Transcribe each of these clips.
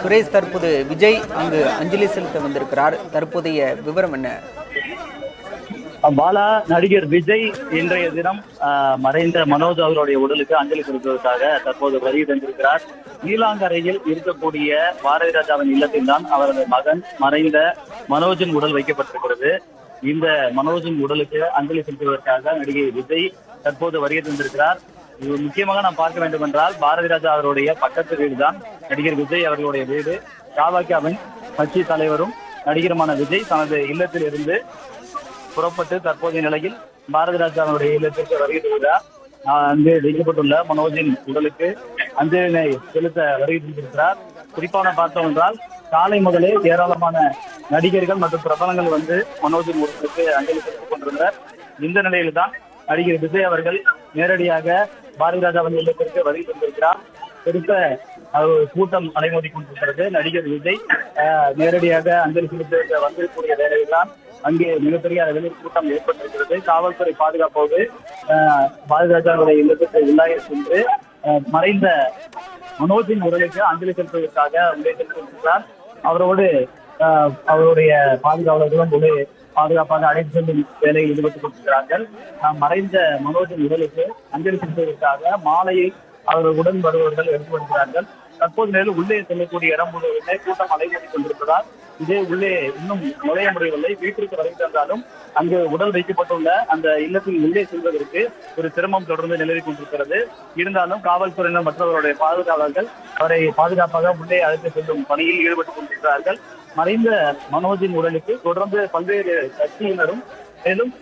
சுரேஷ், தற்போது விஜய் அங்கு அஞ்சலி செலுத்த வந்திருக்கிறார். தற்போதைய விவரம் என்ன? பாலா, நடிகர் விஜய் இன்றைய தினம் மறைந்த மனோஜ் அவருடைய உடலுக்கு அஞ்சலி செலுத்துவதற்காக தற்போது வருகை தந்திருக்கிறார். நீலாங்கரையில் இருக்கக்கூடிய பாரதி ராஜாவின் இல்லத்தில் தான் அவரது மகன் மறைந்த மனோஜின் உடல் வைக்கப்பட்டிருக்கிறது. இந்த மனோஜின் உடலுக்கு அஞ்சலி செலுத்துவதற்காக நடிகை விஜய் தற்போது வருகை தந்திருக்கிறார். இது முக்கியமாக நாம் பார்க்க வேண்டும் என்றால், பாரதி ராஜா அவருடைய பக்கத்து வீடு தான் நடிகர் விஜய் அவர்களுடைய வீடு. தாவகாவின் கட்சி தலைவரும் நடிகருமான விஜய் தனது இல்லத்தில் இருந்து புறப்பட்டு தற்போதைய நிலையில் பாரதி ராஜாவுடைய இல்லத்திற்கு வருகை தருகிறார். அங்கு வைக்கப்பட்டுள்ள மனோஜின் உடலுக்கு அஞ்சலினை செலுத்த வருகை தந்திருக்கிறார். குறிப்பான பார்த்தோம் என்றால், காலை முதலே ஏராளமான நடிகர்கள் மற்றும் பிரபலங்கள் வந்து மனோஜின் உடலுக்கு அஞ்சலி செலுத்திக் கொண்டிருந்தனர். இந்த நிலையில்தான் நடிகர் விஜய் அவர்கள் நேரடியாக பாரதி ராஜாவின் இல்லத்திற்கு வருகை தந்திருக்கிறார். பெருத்த கூட்டம் அலைமோதி கொண்டிருக்கிறது. நடிகர் விஜய் நேரடியாக அஞ்சலி செலுத்த வந்திருக்கக்கூடிய வேலையில் தான் அங்கே மிகப்பெரிய அளவில் கூட்டம் ஏற்பட்டிருக்கிறது. காவல்துறை பாதுகாப்போடு பாரதி ராஜாவுடைய இல்லத்திற்கு உள்ளாக சென்று மறைந்த மனோஜின் உடலுக்கு அஞ்சலி செலுத்துவதற்காக உள்ளே சென்றிருக்கிறார். அவரோடு அவருடைய பாதுகாவலர்களும் ஒரு பாதுகாப்பாக அழைத்து செல்லும் வேலையில் ஈடுபட்டுக் கொண்டிருக்கிறார்கள். மறைந்த மனோஜின் உடலுக்கு அஞ்சலி செலுத்துவதற்காக மாலையை அவர்களுடன் வருபவர்கள் எடுத்து வருகிறார்கள். தற்போது நேரில் உள்ளே செல்லக்கூடிய இடம் முழுவதுமே கூட்டம் அலைமோதி கொண்டிருப்பதால் இதே உள்ளே இன்னும் நுழைய முடியவில்லை. வீட்டிற்கு வருகை தந்தாலும் அங்கு உடல் வைக்கப்பட்டுள்ள அந்த இல்லத்தில் உள்ளே செல்வதற்கு ஒரு சிரமம் தொடர்ந்து நிலவி கொண்டிருக்கிறது. இருந்தாலும் காவல்துறையினர் மற்றவர்களுடைய பாதுகாவலர்கள் அவரை பாதுகாப்பாக உள்ளே அழைத்து செல்லும் பணியில் ஈடுபட்டுக் கொண்டிருக்கிறார்கள். மறைந்த மனோஜின் உடலுக்கு தொடர்ந்து பல்வேறு கட்சியினரும் மேலும்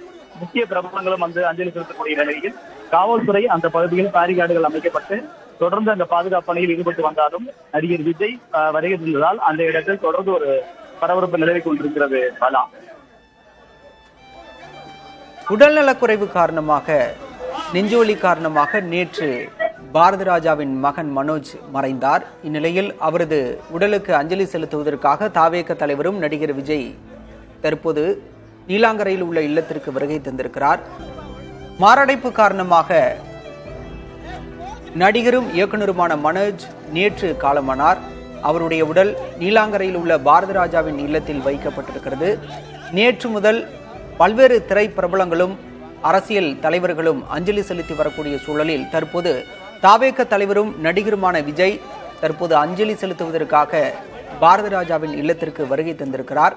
முக்கிய பிரபலங்களும் வந்து அஞ்சலி செலுத்தக்கூடிய நிலையில் காவல்துறை அந்த பகுதியில் பேரிகார்டுகள் அமைக்கப்பட்டு தொடர்ந்து அந்த பாதுகாப்பு பணியில் ஈடுபட்டு வந்தாலும் நடிகர் விஜய் வருகை தந்ததால் அந்த இடத்தில் தொடர்ந்து ஒரு பரபரப்பு நிலவி கொண்டிருக்கிறது. பலா, உடல்நலக்குறைவு காரணமாக, நெஞ்சோலி காரணமாக நேற்று பாரதி ராஜாவின் மகன் மனோஜ் மறைந்தார். இந்நிலையில் அவரது உடலுக்கு அஞ்சலி செலுத்துவதற்காக தாவேக தலைவரும் நடிகர் விஜய் தற்போது நீலாங்கரையில் உள்ள இல்லத்திற்கு வருகை தந்திருக்கிறார். மாரடைப்பு காரணமாக நடிகரும் இயக்குநருமான மனோஜ் நேற்று காலமானார். அவருடைய உடல் நீலாங்கரையில் உள்ள பாரதி ராஜாவின் இல்லத்தில் வைக்கப்பட்டிருக்கிறது. நேற்று முதல் பல்வேறு திரைப்பிரபலங்களும் அரசியல் தலைவர்களும் அஞ்சலி செலுத்தி வரக்கூடிய சூழலில் தற்போது தாவேக தலைவரும் நடிகருமான விஜய் தற்போது அஞ்சலி செலுத்துவதற்காக பாரதி ராஜாவின் இல்லத்திற்கு வருகை தந்திருக்கிறார்.